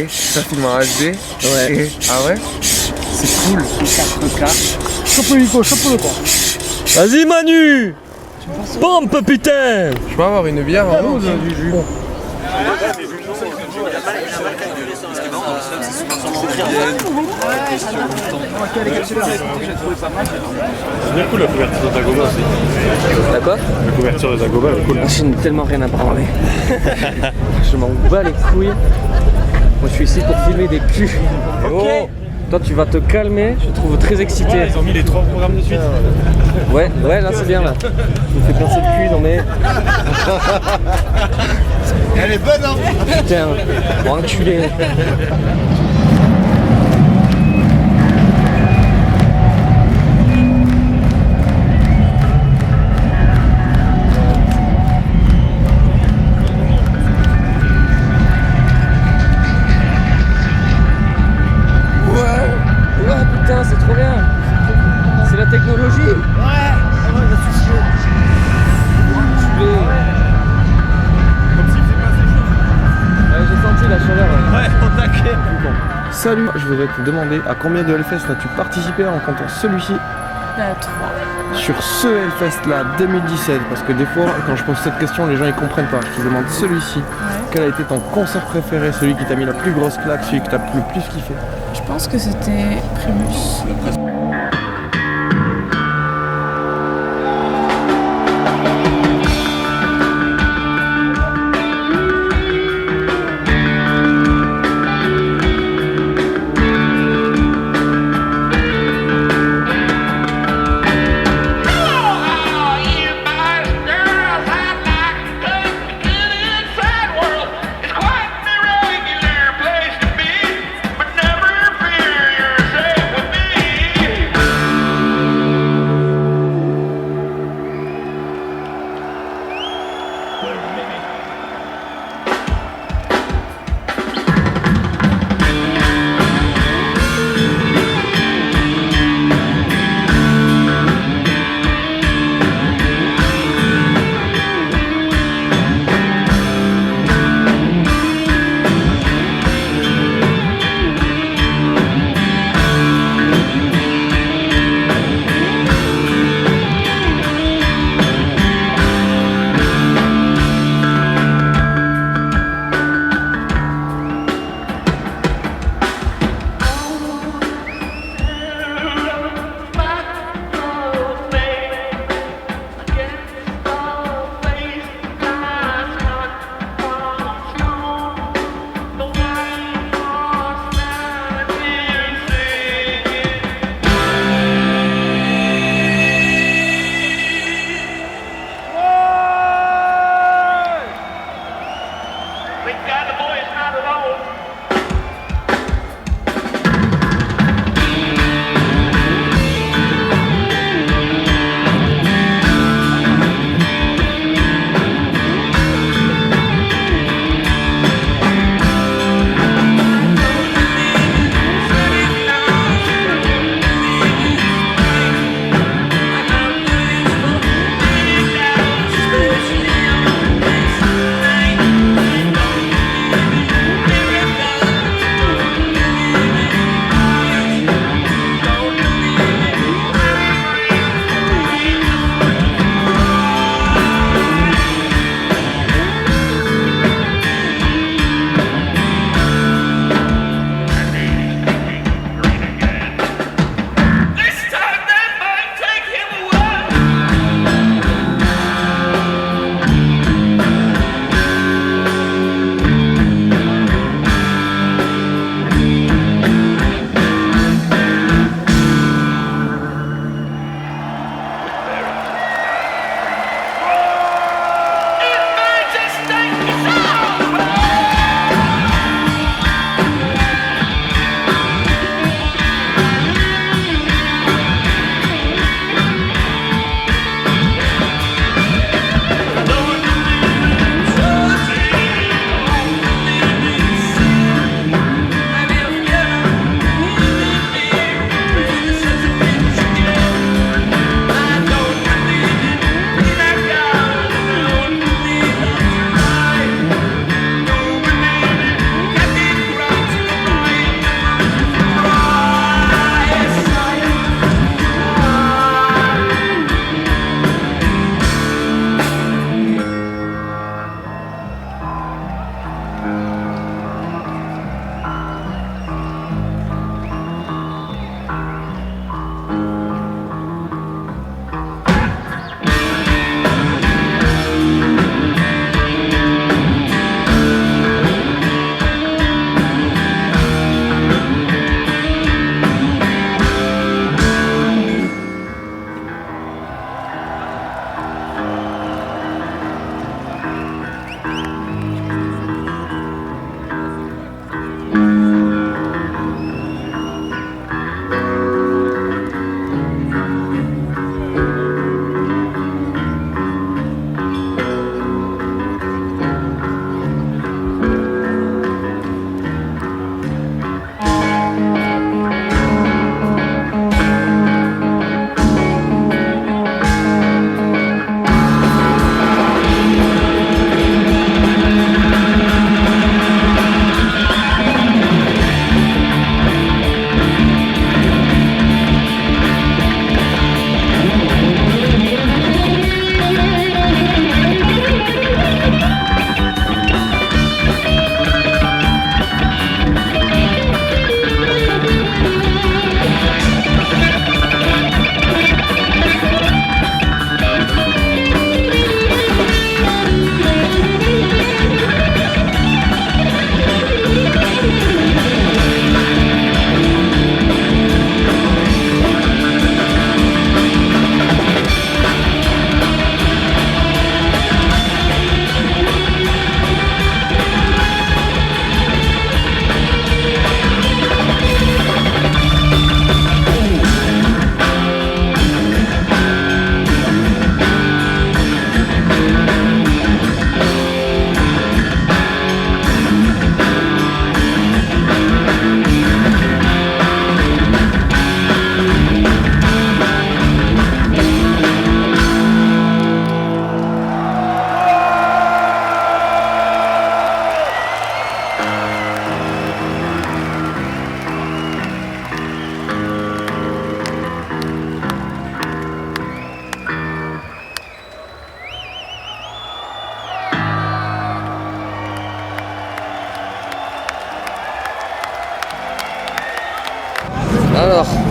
ça filme en HD. Ouais. Ah ouais? C'est cool. 4K. Vas-y Manu, pompe putain. Je peux avoir une bière en haut du jus? C'est bien cool la couverture de Dagoba aussi. D'accord. La couverture de Dagoba elle est cool. Je n'ai tellement rien à parler. Je m'en bats les couilles. Moi je suis ici pour filmer des culs. Ok. Toi tu vas te calmer, je te trouve très excité. Ils ont mis les 3 programmes de suite. Ouais, là c'est bien là. Tu me fais pincer le cul, non mais. Elle est bonne hein? Putain, enculé. Ouais, putain, c'est trop bien. C'est la technologie. Ouais, j'ai senti la chaleur. Ouais, on taquet. Salut, je voudrais te demander à combien de Hellfest as-tu participé en comptant celui-ci? 3. Sur ce Hellfest là 2017, parce que des fois quand je pose cette question les gens ils comprennent pas. Je te demande celui-ci, quel a été ton concert préféré, celui qui t'a mis la plus grosse claque, celui que t'as le plus kiffé? Je pense que c'était Primus.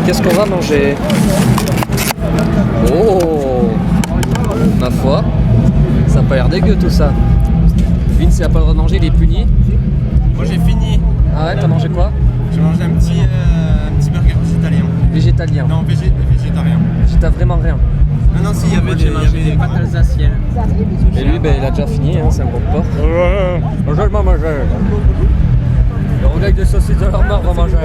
Qu'est-ce qu'on va manger? Oh, ma foi, ça a pas l'air dégueu tout ça. Vince, il a pas le droit de manger, il est puni. Moi j'ai fini. Ah ouais, t'as mangé quoi? J'ai mangé un petit burger végétalien. Végétalien. Non, végétarien. T'as vraiment rien. Non, si, il y avait des pâtes alsaciennes. Et lui, ben, il a déjà fini, hein, c'est un gros porc. Bonjour, manger. Le rogaille de saucisse de l'armoire va manger.